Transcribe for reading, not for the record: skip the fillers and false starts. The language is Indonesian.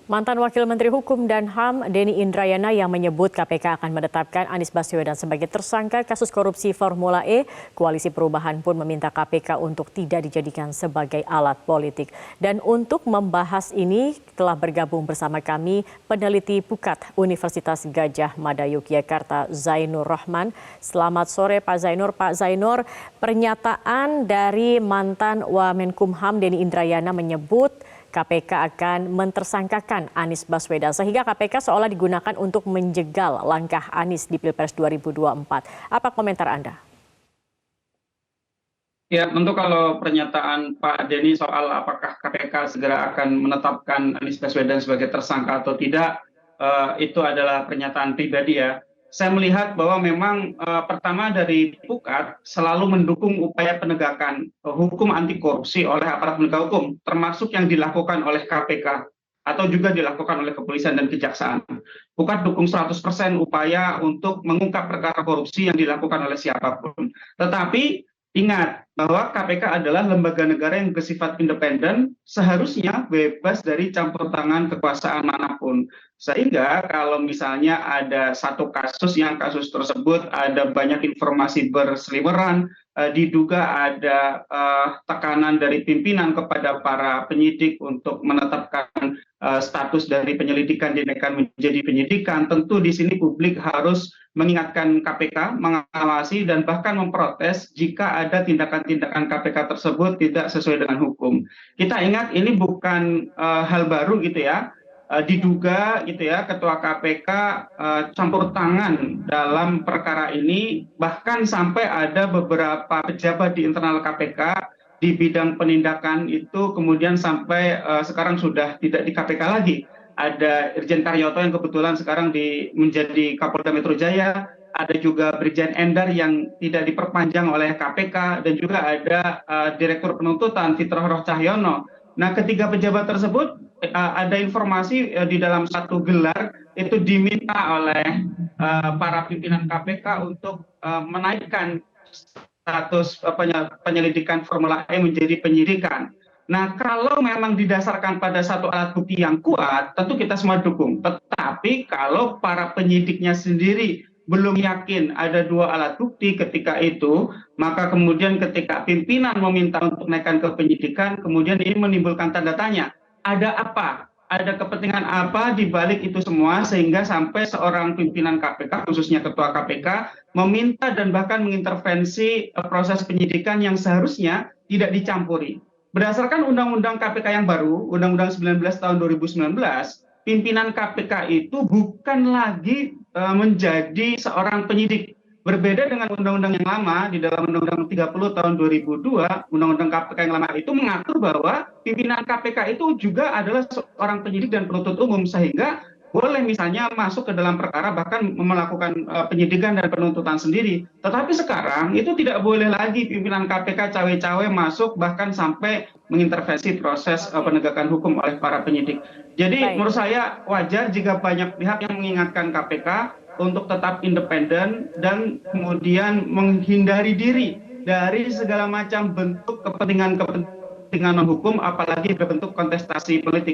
Mantan Wakil Menteri Hukum dan HAM Denny Indrayana yang menyebut KPK akan menetapkan Anies Baswedan sebagai tersangka kasus korupsi Formula E, Koalisi Perubahan pun meminta KPK untuk tidak dijadikan sebagai alat politik. Dan untuk membahas ini telah bergabung bersama kami peneliti Pukat Universitas Gadjah Mada Yogyakarta Zainur Rahman. Selamat sore Pak Zainur. Pak Zainur, pernyataan dari mantan Wamenkumham Denny Indrayana menyebut KPK akan mentersangkakan Anies Baswedan sehingga KPK seolah digunakan untuk menjegal langkah Anies di Pilpres 2024. Apa komentar Anda? Ya, tentu kalau pernyataan Pak Denny soal apakah KPK segera akan menetapkan Anies Baswedan sebagai tersangka atau tidak, itu adalah pernyataan pribadi ya. Saya melihat bahwa memang pertama dari Pukat selalu mendukung upaya penegakan hukum anti korupsi oleh aparat penegak hukum, termasuk yang dilakukan oleh KPK atau juga dilakukan oleh kepolisian dan kejaksaan. Pukat dukung 100% upaya untuk mengungkap perkara korupsi yang dilakukan oleh siapapun. Tetapi ingat bahwa KPK adalah lembaga negara yang bersifat independen, seharusnya bebas dari campur tangan kekuasaan manapun. Sehingga kalau misalnya ada satu kasus yang kasus tersebut ada banyak informasi berseliweran, diduga ada tekanan dari pimpinan kepada para penyidik untuk menetapkan status dari penyelidikan dinaikkan menjadi penyidikan, tentu di sini publik harus mengingatkan KPK, mengawasi dan bahkan memprotes jika ada tindakan-tindakan KPK tersebut tidak sesuai dengan hukum. Kita ingat ini bukan hal baru gitu ya. Diduga gitu ya ketua KPK campur tangan dalam perkara ini, bahkan sampai ada beberapa pejabat di internal KPK di bidang penindakan itu kemudian sampai sekarang sudah tidak di KPK lagi. Ada Irjen Karyoto yang kebetulan sekarang menjadi Kapolda Metro Jaya, ada juga Brigjen Endar yang tidak diperpanjang oleh KPK, dan juga ada Direktur Penuntutan Fitroh Roh Cahyono. Nah, ketiga pejabat tersebut ada informasi di dalam satu gelar itu diminta oleh para pimpinan KPK untuk menaikkan status penyelidikan Formula E menjadi penyidikan. Nah, kalau memang didasarkan pada satu alat bukti yang kuat, tentu kita semua dukung. Tetapi kalau para penyidiknya sendiri belum yakin ada dua alat bukti ketika itu, maka kemudian ketika pimpinan meminta untuk naikkan ke penyidikan, kemudian ini menimbulkan tanda tanya. Ada apa? Ada kepentingan apa di balik itu semua sehingga sampai seorang pimpinan KPK, khususnya ketua KPK, meminta dan bahkan mengintervensi proses penyidikan yang seharusnya tidak dicampuri. Berdasarkan Undang-Undang KPK yang baru, Undang-Undang 19 tahun 2019, pimpinan KPK itu bukan lagi menjadi seorang penyidik. Berbeda dengan undang-undang yang lama, di dalam Undang-Undang 30 tahun 2002, Undang-Undang KPK yang lama itu mengatur bahwa pimpinan KPK itu juga adalah seorang penyidik dan penuntut umum, sehingga boleh misalnya masuk ke dalam perkara bahkan melakukan penyidikan dan penuntutan sendiri. Tetapi sekarang itu tidak boleh lagi pimpinan KPK cawe-cawe masuk bahkan sampai mengintervensi proses penegakan hukum oleh para penyidik. Jadi menurut saya wajar jika banyak pihak yang mengingatkan KPK untuk tetap independen dan kemudian menghindari diri dari segala macam bentuk kepentingan hukum, apalagi berbentuk kontestasi politik.